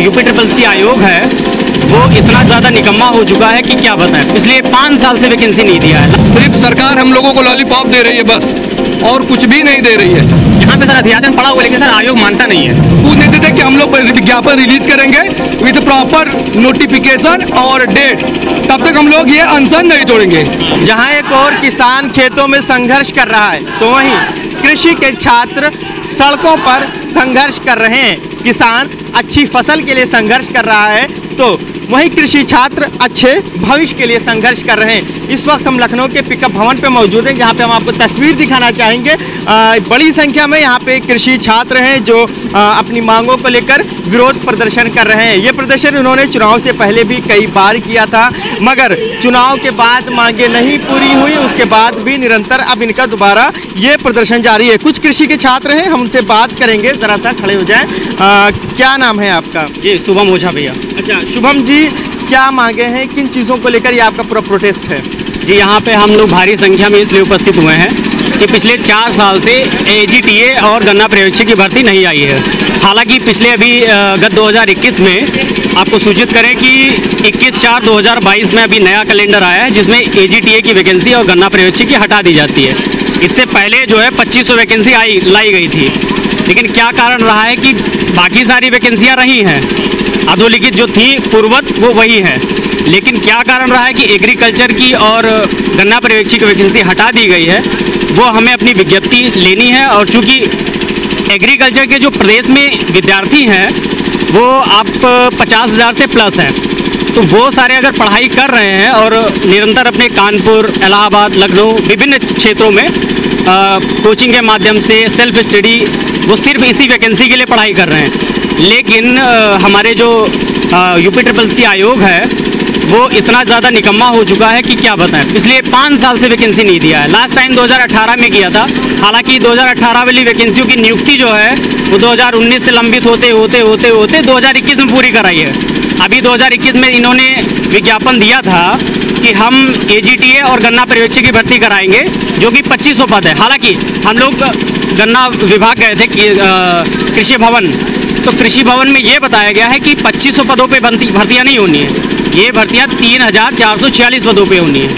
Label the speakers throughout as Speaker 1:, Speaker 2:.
Speaker 1: UP triple आयोग है वो इतना ज़्यादा निकम्मा हो चुका है कि क्या बताएं। पिछले 5 साल से वैकेंसी नहीं दिया है।
Speaker 2: सिर्फ सरकार हम लोगों को लॉलीपॉप दे रही है बस, और कुछ भी नहीं दे रही है।
Speaker 1: यहाँ पे सर अध्यासन पड़ा हुआ, लेकिन सर आयोग मानता नहीं है।
Speaker 2: पूछने देते कि हम लोग विज्ञापन रिलीज करेंगे विद प्रॉपर नोटिफिकेशन और डेट, तब तक हम लोग ये अनशन नहीं तोड़ेंगे।
Speaker 3: जहाँ एक और किसान खेतों में संघर्ष कर रहा है, तो वहीं कृषि के छात्र सड़कों पर संघर्ष कर रहे हैं। किसान अच्छी फसल के लिए संघर्ष कर रहा है, तो वहीं कृषि छात्र अच्छे भविष्य के लिए संघर्ष कर रहे हैं। इस वक्त हम लखनऊ के पिकअप भवन पे मौजूद हैं, जहां पे हम आपको तस्वीर दिखाना चाहेंगे। बड़ी संख्या में यहां पे कृषि छात्र हैं जो अपनी मांगों को लेकर विरोध प्रदर्शन कर रहे हैं। ये प्रदर्शन उन्होंने चुनाव से पहले भी कई बार किया था, मगर चुनाव के बाद मांगे नहीं पूरी हुई। उसके बाद भी निरंतर अब इनका दोबारा ये प्रदर्शन जारी है। कुछ कृषि के छात्र हैं, हम उनसे बात करेंगे। ज़रा सा खड़े हो जाएँ। क्या नाम है आपका?
Speaker 1: जी शुभम ओझा भैया।
Speaker 3: अच्छा शुभम जी, क्या मांगे हैं, किन चीज़ों को लेकर ये आपका पूरा प्रोटेस्ट है?
Speaker 1: जी यहाँ पे हम लोग भारी संख्या में इसलिए उपस्थित हुए हैं कि पिछले 4 साल से AGTA और गन्ना पर्यवेक्षक की भर्ती नहीं आई है। हालांकि पिछले अभी गत 2021 में आपको सूचित करें कि 21/4/2022 में अभी नया कैलेंडर आया है, जिसमें AGTA की वैकेंसी और गन्ना पर्यवेक्षक की हटा दी जाती है। इससे पहले जो है 2500 वैकेंसी लाई गई थी, लेकिन क्या कारण रहा है कि बाकी सारी वैकेंसियाँ रही हैं, अधोलिखित जो थी पूर्ववत वो वही है। लेकिन क्या कारण रहा है कि एग्रीकल्चर की और गन्ना पर्यवेक्षक की वैकेंसी हटा दी गई है, वो हमें अपनी विज्ञप्ति लेनी है। और चूँकि एग्रीकल्चर के जो प्रदेश में विद्यार्थी हैं वो आप 50,000 से प्लस हैं, तो वो सारे अगर पढ़ाई कर रहे हैं और निरंतर अपने कानपुर, इलाहाबाद, लखनऊ विभिन्न क्षेत्रों में कोचिंग के माध्यम से सेल्फ स्टडी, वो सिर्फ इसी वैकेंसी के लिए पढ़ाई कर रहे हैं। लेकिन हमारे जो यूपी ट्रिपल आयोग है वो इतना ज़्यादा निकम्मा हो चुका है कि क्या बताएं। पिछले 5 साल से वैकेंसी नहीं दिया है। लास्ट टाइम 2018 में किया था। हालांकि 2018 वाली वैकेंसियों की नियुक्ति जो है वो 2019 से लंबित होते 2021 में पूरी कराई है। अभी 2021 में इन्होंने विज्ञापन दिया था कि हम AGTA और गन्ना पर्यवेक्षक की भर्ती कराएंगे, जो कि 2500 पद है। हालांकि हम लोग गन्ना विभाग गए थे कृषि भवन, तो कृषि भवन में ये बताया गया है कि 2500 पदों पे भर्तियाँ नहीं होनी है, ये भर्तियाँ 3446 पदों पे होनी है।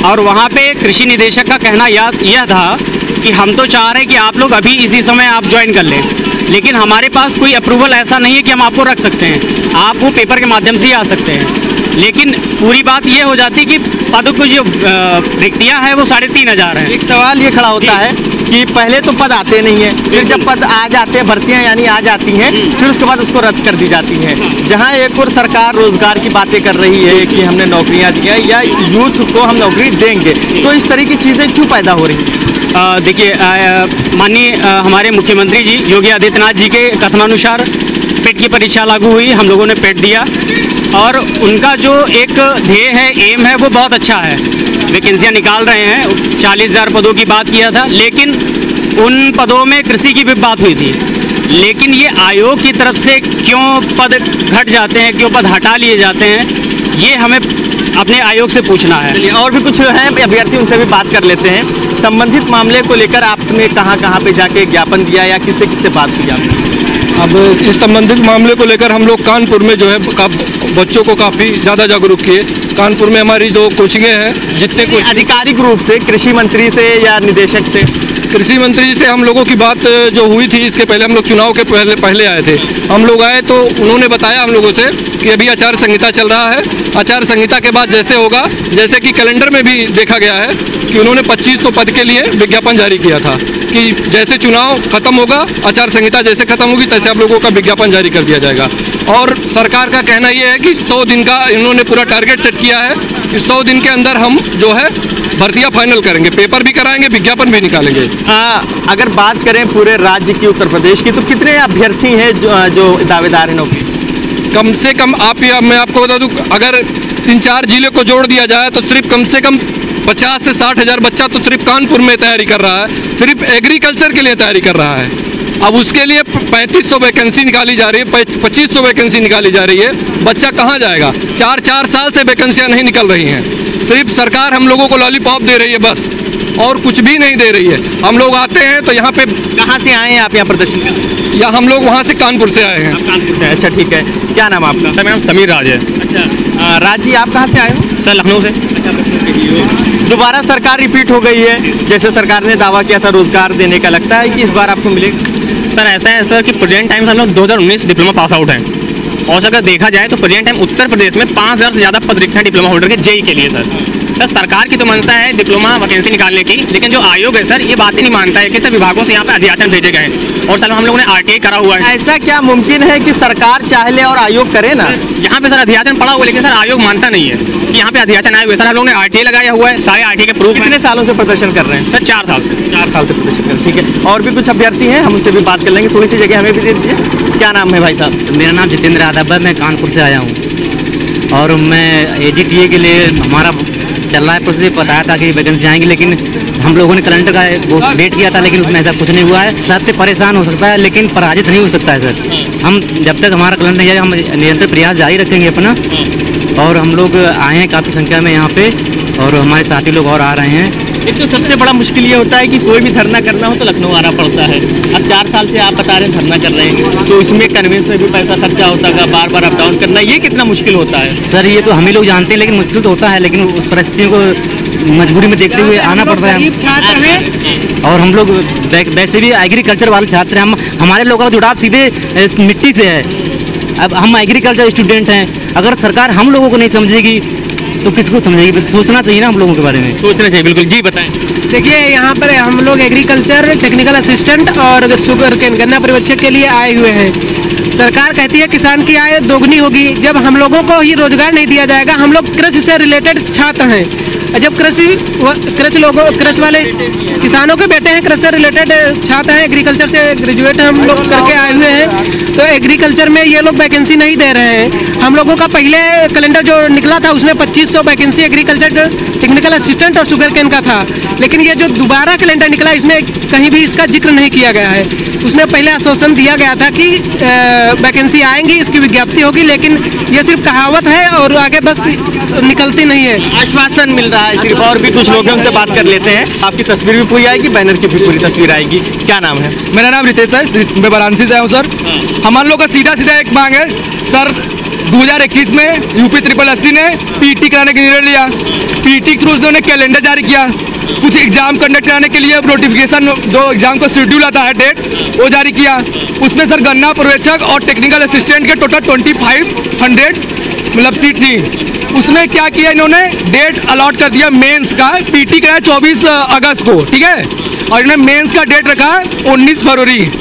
Speaker 1: और वहाँ पे कृषि निदेशक का कहना यह था कि हम तो चाह रहे हैं कि आप लोग अभी इसी समय आप ज्वाइन कर लें, लेकिन हमारे पास कोई अप्रूवल ऐसा नहीं है कि हम आपको रख सकते हैं, आप वो पेपर के माध्यम से ही आ सकते हैं। लेकिन पूरी बात ये हो जाती कि पद को जो रिक्तियाँ हैं वो 3500 हैं।
Speaker 3: एक सवाल ये खड़ा होता है कि पहले तो पद आते नहीं है, फिर जब पद आ जाते हैं, भर्तियां यानी आ जाती हैं, फिर उसके बाद उसको रद्द कर दी जाती है। जहां एक और सरकार रोजगार की बातें कर रही है कि हमने नौकरियां दी हैं या यूथ को हम नौकरी देंगे, तो इस तरह की चीज़ें क्यों पैदा हो रही हैं?
Speaker 1: देखिए माननीय हमारे मुख्यमंत्री जी योगी आदित्यनाथ जी के कथनानुसार पेट की परीक्षा लागू हुई, हम लोगों ने पेट दिया, और उनका जो एक ध्येय है, एम है, वो बहुत अच्छा है। वैकेंसियाँ निकाल रहे हैं, 40,000 पदों की बात किया था, लेकिन उन पदों में कृषि की भी बात हुई थी। लेकिन ये आयोग की तरफ से क्यों पद घट जाते हैं, क्यों पद हटा लिए जाते हैं, ये हमें अपने आयोग से पूछना है।
Speaker 3: और भी कुछ हैं अभ्यर्थी, उनसे भी बात कर लेते हैं। संबंधित मामले को लेकर आपने कहाँ पे जाके ज्ञापन दिया या किससे किससे बात हुई आपकी?
Speaker 2: अब इस संबंधित मामले को लेकर हम लोग कानपुर में जो है बच्चों को काफ़ी ज़्यादा जागरूक किए। कानपुर में हमारी 2 कोचिंगें हैं, जितने कुछ
Speaker 3: आधिकारिक रूप से कृषि मंत्री से या निदेशक से?
Speaker 2: कृषि मंत्री जी से हम लोगों की बात जो हुई थी, इसके पहले हम लोग चुनाव के पहले आए थे। हम लोग आए तो उन्होंने बताया हम लोगों से कि अभी आचार संहिता चल रहा है, आचार संहिता के बाद जैसे होगा, जैसे कि कैलेंडर में भी देखा गया है कि उन्होंने 2500 पद के लिए विज्ञापन जारी किया था कि जैसे चुनाव खत्म होगा, आचार संहिता जैसे खत्म होगी, तैसे आप लोगों का विज्ञापन जारी कर दिया जाएगा। और सरकार का कहना यह है कि 100 दिन का इन्होंने पूरा टारगेट सेट किया है कि 100 दिन के अंदर हम जो है भर्तियां फाइनल करेंगे, पेपर भी कराएंगे, विज्ञापन भी निकालेंगे।
Speaker 3: अगर बात करें पूरे राज्य की, उत्तर प्रदेश की, तो कितने अभ्यर्थी हैं जो दावेदार हैं नौकरी?
Speaker 2: कम से कम मैं आपको बता दूं, अगर 3-4 जिले को जोड़ दिया जाए तो सिर्फ कम से कम 50 से 60 हज़ार बच्चा तो सिर्फ कानपुर में तैयारी कर रहा है, सिर्फ एग्रीकल्चर के लिए तैयारी कर रहा है। अब उसके लिए 3500 वैकेंसी निकाली जा रही है, 2500 वैकेंसी निकाली जा रही है। बच्चा कहाँ जाएगा? 4 साल से वैकेंसियाँ नहीं निकल रही हैं। सिर्फ सरकार हम लोगों को लॉलीपॉप दे रही है बस, और कुछ भी नहीं दे रही है। हम लोग आते हैं तो यहाँ पे,
Speaker 3: कहाँ से आए हैं आप यहाँ प्रदर्शन करने?
Speaker 2: या हम लोग वहाँ से कानपुर से आए हैं।
Speaker 3: आप कानपुर से? अच्छा ठीक है, क्या नाम है आपका?
Speaker 1: सर मेरा नाम समीर राज है।
Speaker 3: अच्छा राज जी, आप कहाँ से आए हो?
Speaker 1: सर लखनऊ से।
Speaker 3: दोबारा सरकार रिपीट हो गई है, जैसे सरकार ने दावा किया था रोजगार देने का, लगता है कि इस बार आपको मिलेगा?
Speaker 1: सर ऐसा है सर कि प्रेजेंट टाइम से हम लोग 2019 डिप्लोमा पास आउट हैं, और अगर देखा जाए तो प्रेजेंट टाइम उत्तर प्रदेश में 5000 से ज़्यादा पद रिक्त हैं डिप्लोमा होल्डर के जेई के लिए। सर सरकार की तो मंशा है डिप्लोमा वैकेंसी निकालने की, लेकिन जो आयोग है सर ये बात ही नहीं मानता है कि सर विभागों से यहाँ पे अध्याचन भेजे गए हैं, और सर हम लोगों ने RTI करा हुआ है।
Speaker 3: ऐसा क्या मुमकिन है कि सरकार चाह ले और आयोग करे ना?
Speaker 1: यहाँ पे सर अध्याचन पड़ा हुआ है, लेकिन सर आयोग मानता नहीं है कि यहाँ पे अध्याचन आए हुए। सर हम लोगों ने RTI लगाया हुआ है, सारे RTI के प्रूफ।
Speaker 3: कितने सालों से प्रदर्शन कर रहे हैं?
Speaker 1: सर 4 साल से।
Speaker 3: 4 साल से प्रदर्शन कर, ठीक है। और भी कुछ अभ्यर्थी हैं, हम उनसे भी बात कर लेंगे, थोड़ी सी जगह हमें भी दे दीजिए। क्या नाम है भाई साहब?
Speaker 4: मेरा नाम जितेंद्र यादव है, मैं कानपुर से आया हूँ और मैं AGTA के लिए हमारा चल रहा है प्रोसेस। बताया था कि वैकेंसी आएंगी, लेकिन हम लोगों ने कैलेंडर का वो वेट किया था, लेकिन उसमें ऐसा कुछ नहीं हुआ है। सत्य परेशान हो सकता है लेकिन पराजित नहीं हो सकता है सर। हम जब तक हमारा कैलेंडर नहीं आएगा हम निरंतर प्रयास जारी रखेंगे अपना, और हम लोग आए हैं काफ़ी संख्या में यहाँ पे, और हमारे साथी लोग और आ रहे हैं।
Speaker 3: एक तो सबसे बड़ा मुश्किल ये होता है कि कोई भी धरना करना हो तो लखनऊ आना पड़ता है। अब 4 साल से आप बता रहे हैं धरना कर रहे हैं, तो इसमें कन्वेंस में भी पैसा खर्चा होता है, बार बार अप डाउन करना, ये कितना मुश्किल होता है?
Speaker 4: सर ये तो हम ही लोग जानते हैं, लेकिन मुश्किल तो होता है, लेकिन उस परिस्थितियों को मजबूरी में देखते हुए आना पड़ रहा है। और हम लोग वैसे भी एग्रीकल्चर वाले छात्र हैं, हमारे लोगों का जुड़ाव सीधे मिट्टी से है। अब हम एग्रीकल्चर स्टूडेंट हैं, अगर सरकार हम लोगों को नहीं समझेगी तो किसको समझेगी? बस सोचना चाहिए ना हम लोगों के बारे में।
Speaker 1: सोचना चाहिए, बिल्कुल। जी बताएं।
Speaker 5: देखिए यहाँ पर हम लोग एग्रीकल्चर टेक्निकल असिस्टेंट और शुगर के गन्ना पर्यवेक्षक के लिए आए हुए हैं। सरकार कहती है किसान की आय दोगुनी होगी, जब हम लोगों को ही रोजगार नहीं दिया जाएगा। हम लोग कृषि से रिलेटेड छात्र हैं, जब कृषि वाले किसानों के बेटे हैं, कृषि से रिलेटेड छात्र हैं, एग्रीकल्चर से ग्रेजुएट हम लोग करके आए हुए हैं, तो एग्रीकल्चर में ये लोग वैकेंसी नहीं दे रहे हैं। हम लोगों का पहले कैलेंडर जो निकला था उसमें 2500 वैकेंसी एग्रीकल्चर टेक्निकल असिस्टेंट और शुगर केन का था, लेकिन ये जो दोबारा कैलेंडर निकला इसमें कहीं भी इसका जिक्र नहीं किया गया है। उसमें पहले आश्वासन दिया गया था कि वैकेंसी आएंगी, इसकी विज्ञप्ति होगी, लेकिन ये सिर्फ कहावत है और आगे बस निकलती नहीं है।
Speaker 3: आश्वासन मिल रहा है सिर्फ, और भी कुछ लोगों से बात कर लेते हैं। आपकी तस्वीर भी पूरी आएगी, बैनर की भी पूरी तस्वीर आएगी। क्या नाम है?
Speaker 2: मेरा नाम रितेश है, मैं वाराणसी से आया हूँ सर। हमारे लोग का सीधा सीधा एक मांग है सर, 2021 में UP 888 ने PT कराने का निर्णय लिया। PT के थ्रू उन्होंने कैलेंडर जारी किया, कुछ एग्जाम कंडक्ट कराने के लिए नोटिफिकेशन, जो एग्जाम का शेड्यूल आता है डेट, वो जारी किया। उसमें सर गन्ना पर्यवेक्षक और टेक्निकल असिस्टेंट के टोटल 2500 मतलब सीट थी। उसमें क्या किया इन्होंने, डेट अलॉट कर दिया मेंस का। PT कराया 24 अगस्त को, ठीक है, और इन्होंने मेंस का डेट रखा 19 फरवरी।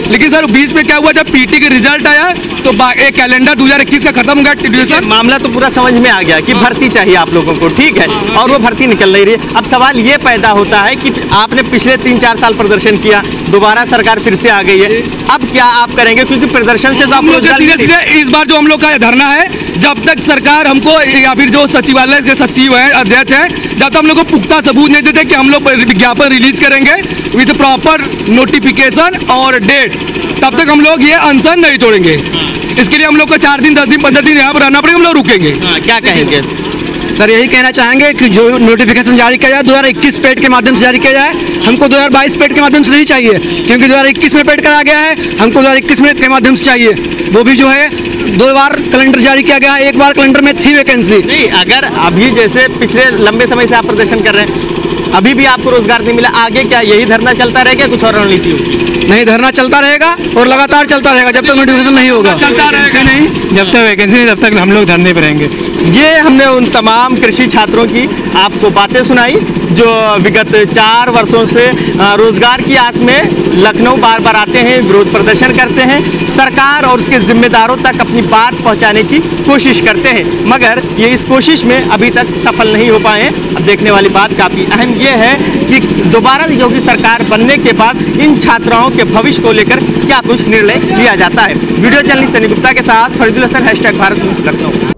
Speaker 2: लेकिन सर बीच में क्या हुआ, जब PT के रिजल्ट आया तो एक कैलेंडर 2021 का खत्म हो गया ड्यूरेशन।
Speaker 3: मामला तो पूरा समझ में आ गया कि भर्ती चाहिए आप लोगों को, ठीक है, और वो भर्ती निकल नहीं रही है। अब सवाल ये पैदा होता है कि आपने पिछले 3-4 साल प्रदर्शन किया, दोबारा सरकार फिर से आ गई है, अब क्या आप करेंगे? क्योंकि प्रदर्शन से तो आप लोग
Speaker 2: इस बार जो हम लोग का धरना है, जब तक सरकार हमको या फिर जो सचिवालय के सचिव हैं, अध्यक्ष हैं, जब तक हम लोग को पुख्ता सबूत नहीं देते कि हम लोग विज्ञापन रिलीज करेंगे विद प्रॉपर नोटिफिकेशन और डेट, तब तक हम लोग ये अनशन नहीं छोड़ेंगे। इसके लिए हम लोग को 4 दिन 10 दिन 15 दिन यहाँ पर रहना पड़ेगा, हम लोग रुकेंगे।
Speaker 3: क्या कहेंगे
Speaker 5: सर? यही कहना चाहेंगे कि जो नोटिफिकेशन जारी किया जाए 2021 पेड के माध्यम से जारी किया जाए, हमको 2022 पेड के माध्यम से नहीं चाहिए, क्योंकि 2021 में पेड करा गया है, हमको 2021 में के माध्यम से चाहिए। वो भी जो है 2 बार कैलेंडर जारी किया गया है, 1 बार कैलेंडर में थी वैकेंसी।
Speaker 3: नहीं, अगर अभी जैसे पिछले लंबे समय से आप प्रदर्शन कर रहे हैं, अभी भी आपको रोजगार नहीं मिला, आगे क्या यही धरना चलता रहेगा, कुछ और रणनीति होगी?
Speaker 5: नहीं, धरना चलता रहेगा और लगातार चलता रहेगा जब तक नोटिफिकेशन नहीं होगा।
Speaker 2: चलता रहेगा नहीं,
Speaker 5: जब तक वैकेंसी नहीं तब तक हम लोग धरने पर रहेंगे।
Speaker 3: ये हमने उन तमाम कृषि छात्रों की आपको बातें सुनाई जो विगत 4 वर्षों से रोजगार की आस में लखनऊ बार बार आते हैं, विरोध प्रदर्शन करते हैं, सरकार और उसके जिम्मेदारों तक अपनी बात पहुंचाने की कोशिश करते हैं, मगर ये इस कोशिश में अभी तक सफल नहीं हो पाए हैं। अब देखने वाली बात काफ़ी अहम ये है कि दोबारा योगी सरकार बनने के बाद इन छात्राओं के भविष्य को लेकर क्या कुछ निर्णय लिया जाता है। वीडियो जर्नलिस्ट सनी गुप्ता के साथ फरीदुल हसन, #भारत न्यूज़ लखनऊ।